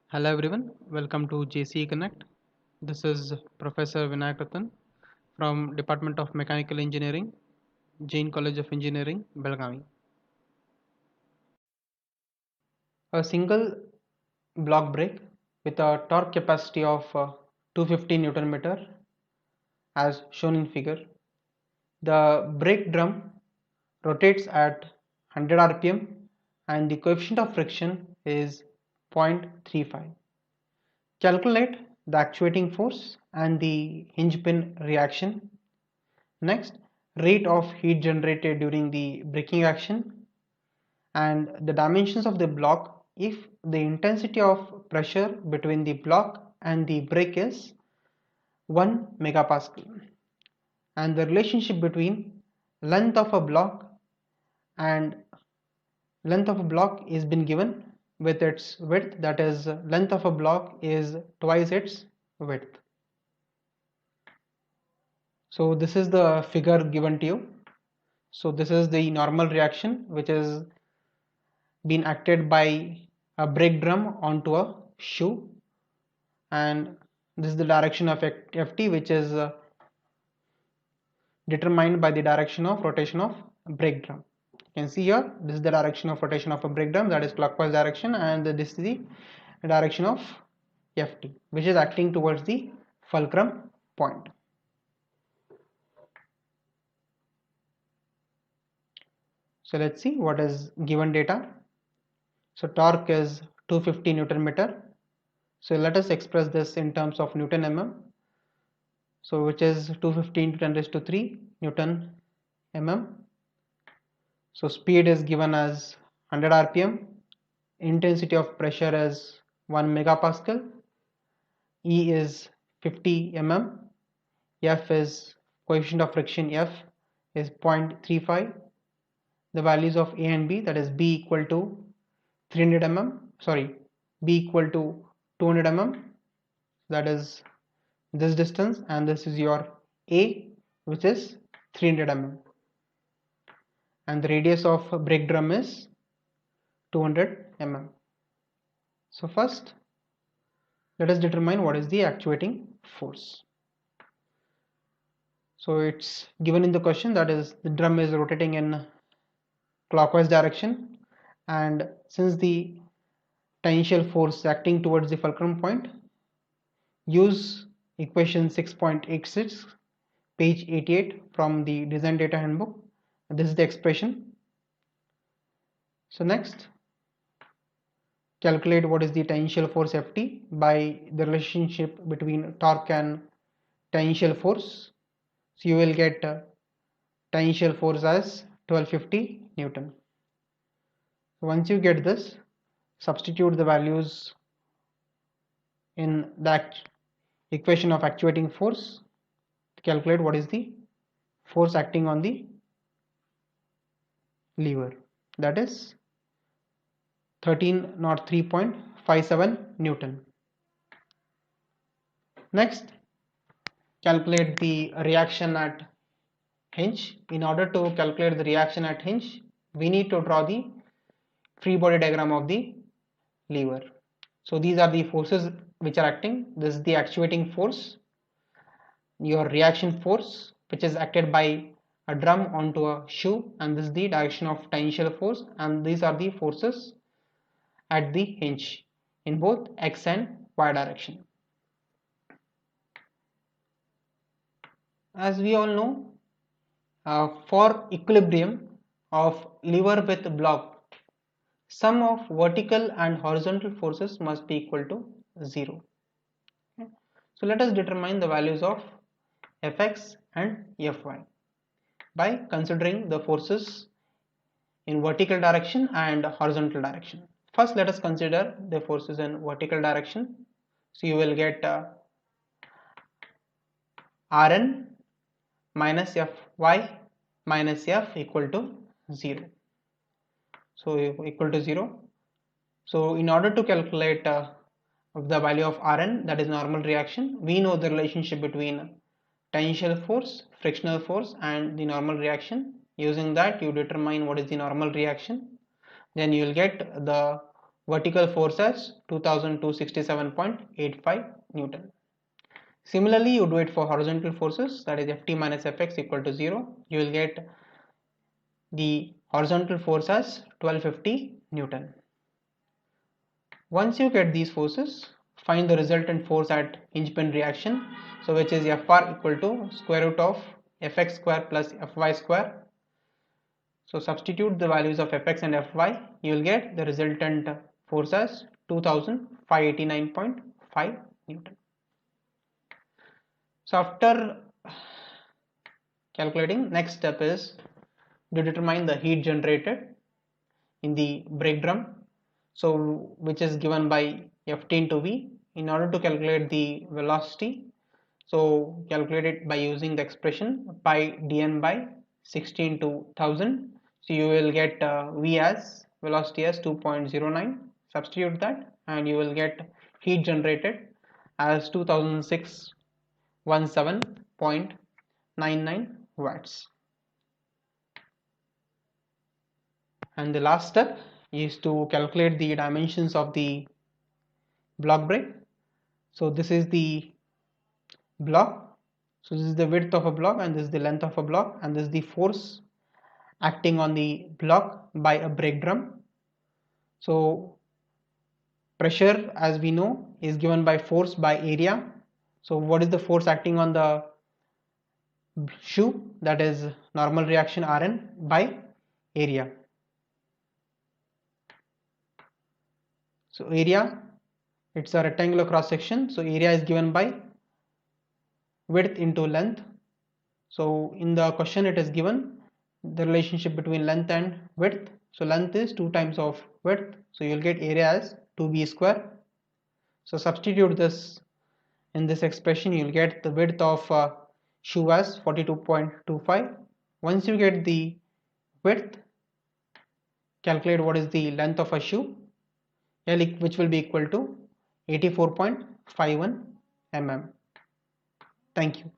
Hello everyone, welcome to JCE Connect. This is Professor Vinayak Ratan from Department of Mechanical Engineering, Jain College of Engineering, Belgavi. A single block brake with a torque capacity of 250 Newton meter as shown in figure. The brake drum rotates at 100 rpm and the coefficient of friction is 0.35. Calculate the actuating force and the hinge pin reaction. Next, rate of heat generated during the braking action and the dimensions of the block if the intensity of pressure between the block and the brake is 1 megapascal, and the relationship between length of a block and length of a block is been given with its width, that is length of a block is twice its width. So this is the figure given to you. So this is the normal reaction which is been acted by a brake drum onto a shoe, and this is the direction of Ft which is determined by the direction of rotation of brake drum. You can see here this is the direction of rotation of a brake drum, that is clockwise direction, and this is the direction of Ft which is acting towards the fulcrum point. So let's see what is given data. So torque is 250 Newton meter. So let us express this in terms of Newton mm. So which is 250 into 10 raised to 3 Newton mm. So speed is given as 100 rpm. Intensity of pressure is 1 megapascal. E is 50 mm. F is coefficient of friction, F is 0.35. The values of A and B, that is B equal to 300 mm, B equal to 200 mm, that is this distance, and this is your A which is 300 mm, and the radius of brake drum is 200 mm. So first let us determine what is the actuating force. So it's given in the question, that is the drum is rotating in clockwise direction, and since the tangential force acting towards the fulcrum point, use equation 6.86 page 88 from the design data handbook. This is the expression. So next, calculate what is the tangential force Ft by the relationship between torque and tangential force. So you will get tangential force as 1250 Newton. Once you get this, substitute the values in that equation of actuating force to calculate what is the force acting on the lever, that is 1303.57 Newton. Next, calculate the reaction at hinge. In order to calculate the reaction at hinge, we need to draw the free body diagram of the lever. So these are the forces which are acting. This is the actuating force, your reaction force which is acted by a drum onto a shoe, and this is the direction of tangential force, and these are the forces at the hinge in both x and y direction. As we all know, for equilibrium of lever with block, sum of vertical and horizontal forces must be equal to 0. Okay. So let us determine the values of Fx and Fy by considering the forces in vertical direction and horizontal direction. First, let us consider the forces in vertical direction. So you will get Rn minus Fy minus F equal to 0. So equal to 0. So in order to calculate the value of Rn, that is normal reaction, we know the relationship between tangential force, frictional force, and the normal reaction. Using that, you determine what is the normal reaction. Then you will get the vertical force as 2267.85 Newton. Similarly, you do it for horizontal forces, that is Ft minus Fx equal to 0. You will get the horizontal force as 1250 Newton. Once you get these forces, find the resultant force at hinge pin reaction, so which is Fr equal to square root of Fx square plus Fy square. So substitute the values of Fx and Fy, you will get the resultant force as 2589.5 Newton. So after calculating, next step is to determine the heat generated in the brake drum, so which is given by Ft into V. In order to calculate the velocity, so calculate it by using the expression pi dn by 60 into 1000. So you will get V as velocity as 2.09. Substitute that and you will get heat generated as 2617.99 watts. And the last step is to calculate the dimensions of the block brake. So this is the block, so this is the width of a block and this is the length of a block, and this is the force acting on the block by a brake drum. So pressure, as we know, is given by force by area. So what is the force acting on the shoe? That is normal reaction Rn by area. So area, it's a rectangular cross section, so area is given by width into length. So in the question it is given the relationship between length and width. So length is 2 times of width, so you will get area as 2b square. So substitute this in this expression, you will get the width of shoe as 42.25. Once you get the width, calculate what is the length of a shoe, which will be equal to 84.51 mm. Thank you.